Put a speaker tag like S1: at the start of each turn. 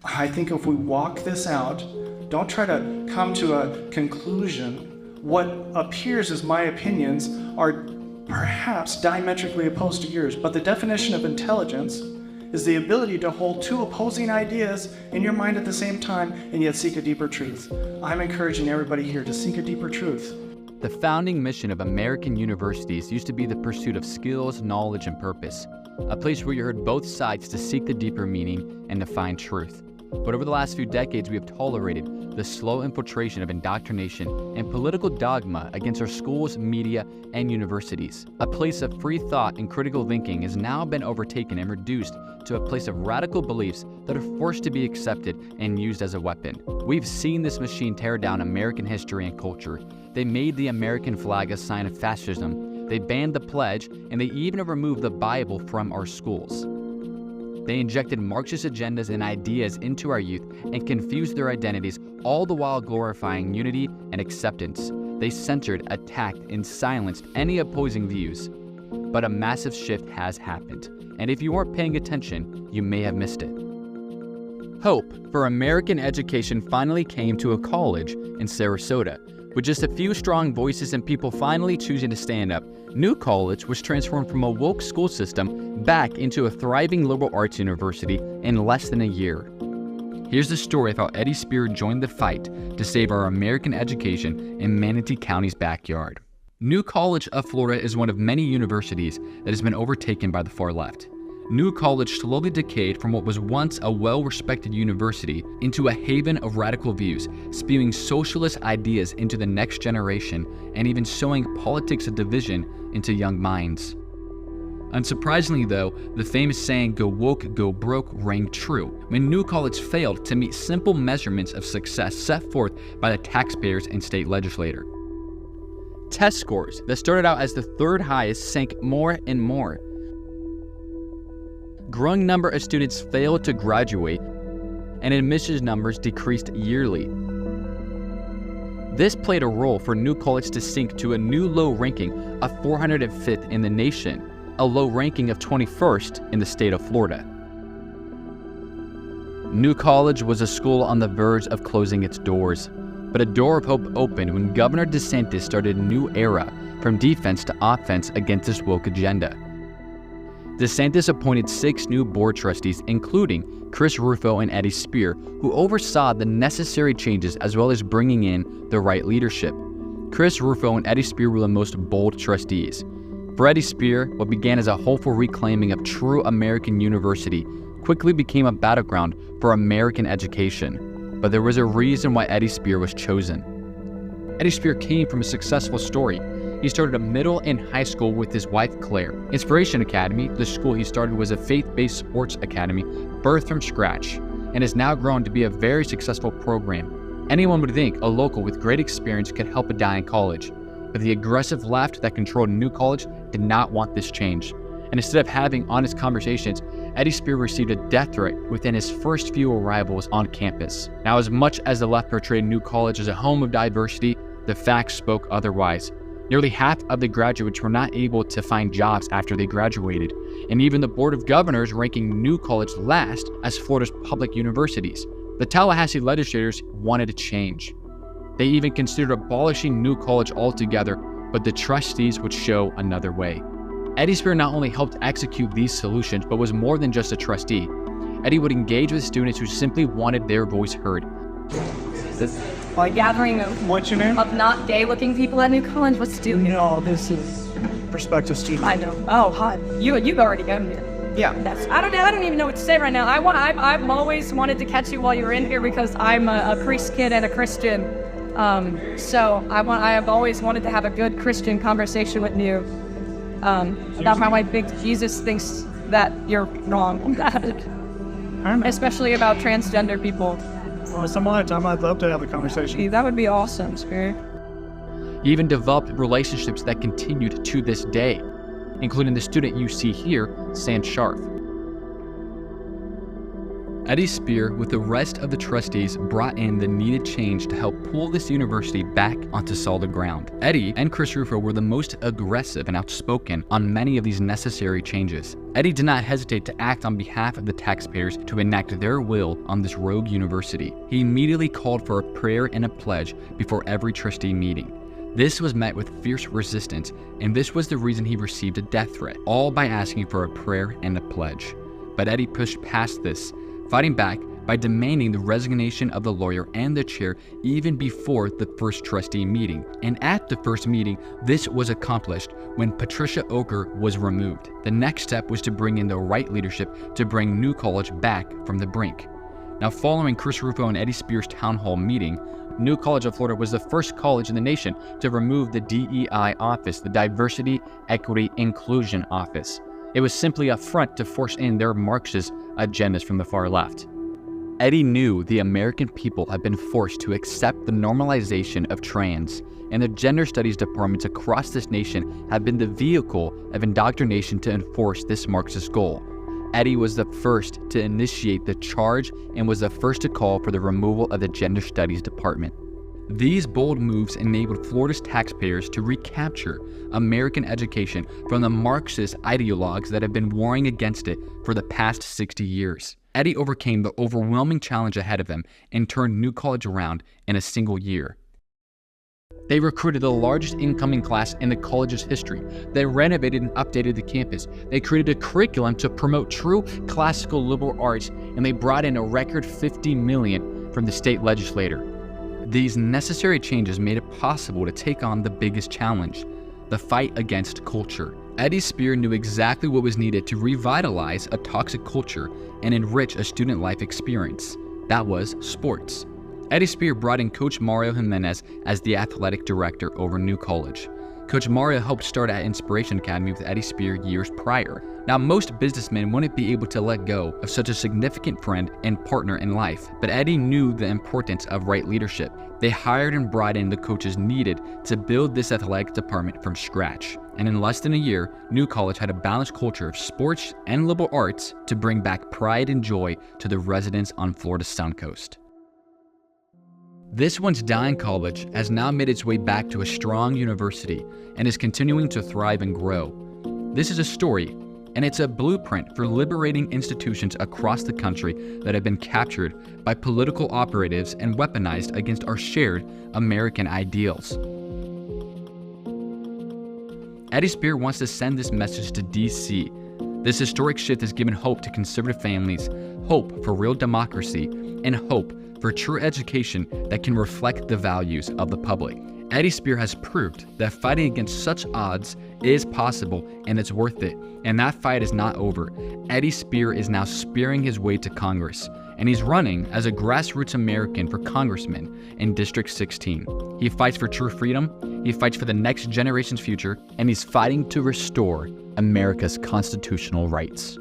S1: I think if we walk this out, don't try to come to a conclusion. What appears as my opinions are perhaps diametrically opposed to yours, but the definition of intelligence is the ability to hold two opposing ideas in your mind at the same time and yet seek a deeper truth. I'm encouraging everybody here to seek a deeper truth.
S2: The founding mission of American universities used to be the pursuit of skills, knowledge, and purpose, a place where you heard both sides to seek the deeper meaning and to find truth. But over the last few decades, we have tolerated the slow infiltration of indoctrination and political dogma against our schools, media, and universities. A place of free thought and critical thinking has now been overtaken and reduced to a place of radical beliefs that are forced to be accepted and used as a weapon. We've seen this machine tear down American history and culture. They made the American flag a sign of fascism. They banned the pledge, and they even removed the Bible from our schools. They injected Marxist agendas and ideas into our youth and confused their identities, all the while glorifying unity and acceptance. They censored, attacked, and silenced any opposing views. But a massive shift has happened, and if you weren't paying attention, you may have missed it. Hope for American education finally came to a college in Sarasota. With just a few strong voices and people finally choosing to stand up, New College was transformed from a woke school system back into a thriving liberal arts university in less than a year. Here's the story of how Eddie Speir joined the fight to save our American education in Manatee County's backyard. New College of Florida is one of many universities that has been overtaken by the far left. New College slowly decayed from what was once a well-respected university into a haven of radical views, spewing socialist ideas into the next generation and even sowing politics of division into young minds. Unsurprisingly though, the famous saying, "Go woke, go broke," rang true when New College failed to meet simple measurements of success set forth by the taxpayers and state legislator. Test scores that started out as the third highest sank more and more. Growing number of students failed to graduate, and admissions numbers decreased yearly. This played a role for New College to sink to a new low ranking of 405th in the nation, a low ranking of 21st in the state of Florida. New College was a school on the verge of closing its doors, but a door of hope opened when Governor DeSantis started a new era from defense to offense against this woke agenda. DeSantis appointed 6 new board trustees, including Chris Rufo and Eddie Speir, who oversaw the necessary changes as well as bringing in the right leadership. Chris Rufo and Eddie Speir were the most bold trustees. For Eddie Speir, what began as a hopeful reclaiming of true American university quickly became a battleground for American education. But there was a reason why Eddie Speir was chosen. Eddie Speir came from a successful story. He started a middle and high school with his wife Claire. Inspiration Academy, the school he started, was a faith-based sports academy birthed from scratch and has now grown to be a very successful program. Anyone would think a local with great experience could help a dying college, but the aggressive left that controlled New College did not want this change. And instead of having honest conversations, Eddie Speir received a death threat within his first few arrivals on campus. Now, as much as the left portrayed New College as a home of diversity, the facts spoke otherwise. Nearly half of the graduates were not able to find jobs after they graduated, and even the Board of Governors ranking New College last as Florida's public universities. The Tallahassee legislators wanted a change. They even considered abolishing New College altogether, but the trustees would show another way. Eddie Speir not only helped execute these solutions, but was more than just a trustee. Eddie would engage with students who simply wanted their voice heard.
S3: A gathering
S1: What's your name?
S3: of not gay-looking people at New College. What's doing?
S1: No, this is prospective student.
S3: I know. Oh, hi. You've already gone here.
S1: Yeah.
S3: I don't even know what to say right now. I've always wanted to catch you while you were in here because I'm a priest kid and a Christian. So I have always wanted to have a good Christian conversation with you. About how I think Jesus thinks that you're wrong, especially about transgender people.
S1: Well, some other time I'd love to have a conversation.
S3: That would be awesome, Spirit.
S2: He even developed relationships that continued to this day, including the student you see here, San Sharf. Eddie Speir, with the rest of the trustees, brought in the needed change to help pull this university back onto solid ground. Eddie and Chris Rufo were the most aggressive and outspoken on many of these necessary changes. Eddie did not hesitate to act on behalf of the taxpayers to enact their will on this rogue university. He immediately called for a prayer and a pledge before every trustee meeting. This was met with fierce resistance, and this was the reason he received a death threat, all by asking for a prayer and a pledge. But Eddie pushed past this, fighting back by demanding the resignation of the lawyer and the chair even before the first trustee meeting. And at the first meeting, this was accomplished when Patricia Oker was removed. The next step was to bring in the right leadership to bring New College back from the brink. Now, following Chris Rufo and Eddie Speir's town hall meeting, New College of Florida was the first college in the nation to remove the DEI office, the Diversity, Equity, Inclusion office. It was simply a front to force in their Marxist agendas from the far left. Eddie knew the American people had been forced to accept the normalization of trans, and the gender studies departments across this nation have been the vehicle of indoctrination to enforce this Marxist goal. Eddie was the first to initiate the charge and was the first to call for the removal of the gender studies department. These bold moves enabled Florida's taxpayers to recapture American education from the Marxist ideologues that have been warring against it for the past 60 years. Eddie overcame the overwhelming challenge ahead of him and turned New College around in a single year. They recruited the largest incoming class in the college's history. They renovated and updated the campus. They created a curriculum to promote true classical liberal arts, and they brought in a record $50 million from the state legislature. These necessary changes made it possible to take on the biggest challenge, the fight against culture. Eddie Speir knew exactly what was needed to revitalize a toxic culture and enrich a student life experience. That was sports. Eddie Speir brought in Coach Mario Jimenez as the athletic director over New College. Coach Mario helped start at Inspiration Academy with Eddie Speir years prior. Now, most businessmen wouldn't be able to let go of such a significant friend and partner in life, but Eddie knew the importance of right leadership. They hired and brought in the coaches needed to build this athletic department from scratch. And in less than a year, New College had a balanced culture of sports and liberal arts to bring back pride and joy to the residents on Florida's Sun Coast. This once dying college has now made its way back to a strong university and is continuing to thrive and grow. This is a story, and it's a blueprint for liberating institutions across the country that have been captured by political operatives and weaponized against our shared American ideals. Eddie Speir wants to send this message to DC. This historic shift has given hope to conservative families, hope for real democracy, and hope for true education that can reflect the values of the public. Eddie Speir has proved that fighting against such odds is possible and it's worth it. And that fight is not over. Eddie Speir is now spearing his way to Congress, and he's running as a grassroots American for congressman in District 16. He fights for true freedom, he fights for the next generation's future, and he's fighting to restore America's constitutional rights.